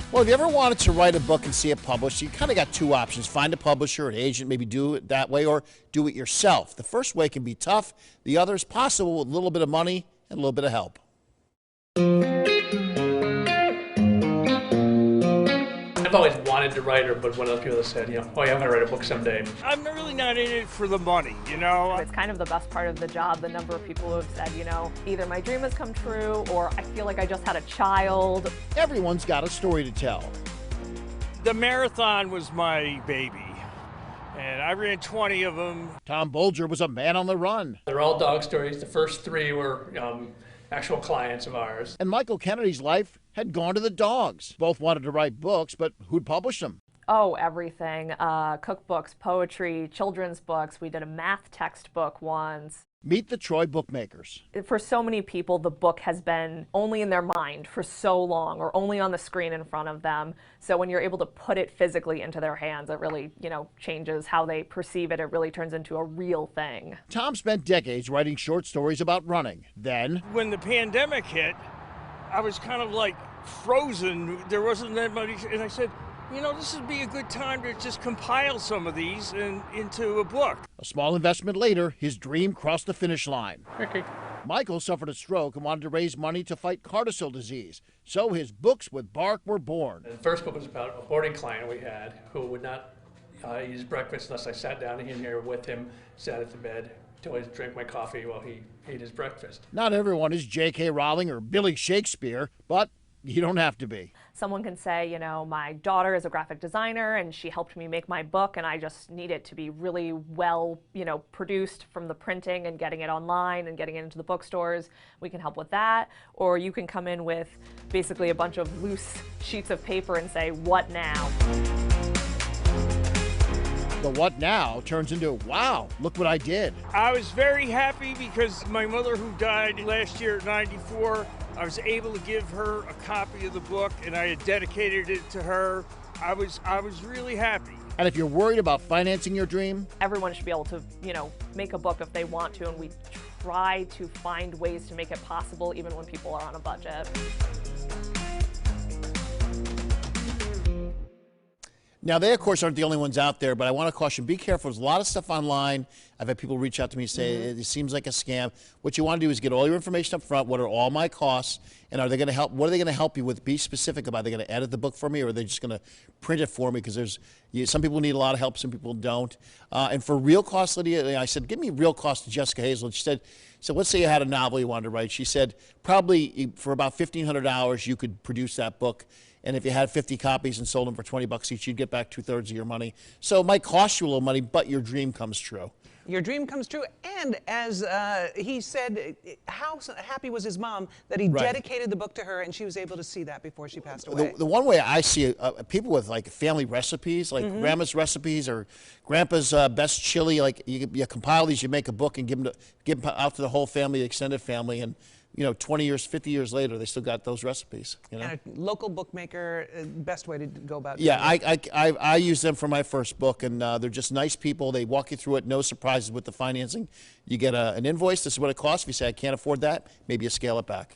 Well, if you ever wanted to write a book and see it published, you kind of got two options. Find a publisher, an agent, maybe do it that way, or do it yourself. The first way can be tough. The other is possible with a little bit of money and a little bit of help. I've always wanted to write, but one of those people that said, oh yeah, I'm going to write a book someday. I'm really not in it for the money, It's kind of the best part of the job, the number of people who have said, either my dream has come true or I feel like I just had a child. Everyone's got a story to tell. The marathon was my baby, and I ran 20 of them. Tom Bolger was a man on the run. They're all dog stories. The first three were actual clients of ours. And Michael Kennedy's life had gone to the dogs. Both wanted to write books, but who'd publish them? Oh, everything. Cookbooks, poetry, children's books. We did a math textbook once. Meet the Troy Bookmakers. For so many people, the book has been only in their mind for so long, or only on the screen in front of them. So when you're able to put it physically into their hands, it really, changes how they perceive it. It really turns into a real thing. Tom spent decades writing short stories about running. Then, when the pandemic hit, I was kind of like frozen. There wasn't that much, and I said, this would be a good time to just compile some of these into a book. A small investment later, his dream crossed the finish line. Okay. Michael suffered a stroke and wanted to raise money to fight Cardiac disease, so his books with bark were born. The first book was about a boarding client we had who would not eat his breakfast unless I sat down in here with him, sat at the bed, to always drink my coffee while he ate his breakfast. Not everyone is J.K. Rowling or Billy Shakespeare, but you don't have to be. Someone can say, my daughter is a graphic designer and she helped me make my book and I just need it to be really well, produced from the printing and getting it online and getting it into the bookstores. We can help with that. Or you can come in with basically a bunch of loose sheets of paper and say, what now? The what now turns into, wow, look what I did. I was very happy because my mother, who died last year at 94, I was able to give her a copy of the book, and I had dedicated it to her. I was really happy. And if you're worried about financing your dream, everyone should be able to, make a book if they want to, and we try to find ways to make it possible even when people are on a budget. Now, they, of course, aren't the only ones out there, but I want to caution, be careful. There's a lot of stuff online. I've had people reach out to me and say, it seems like a scam. What you want to do is get all your information up front. What are all my costs? And are they going to help? What are they going to help you with? Be specific about it. Are they going to edit the book for me, or are they just going to print it for me? Because some people need a lot of help, some people don't. And for real costs, Lydia, I said, give me real costs to Jessica Hazel. She said, so let's say you had a novel you wanted to write. She said, probably for about $1,500, you could produce that book. And if you had 50 copies and sold them for $20 each, you'd get back 2/3 of your money. So it might cost you a little money, but your dream comes true. Your dream comes true. And as he said, how happy was his mom that he dedicated the book to her and she was able to see that before she passed away. The one way I see it, people with like family recipes, like grandma's recipes or grandpa's best chili, like you compile these, you make a book and give them out to the whole family, the extended family, and 20 years, 50 years later, they still got those recipes. And a local bookmaker, best way to go about it. Yeah, I use them for my first book, and they're just nice people. They walk you through it, no surprises with the financing. You get an invoice, this is what it costs. If you say, I can't afford that, maybe you scale it back,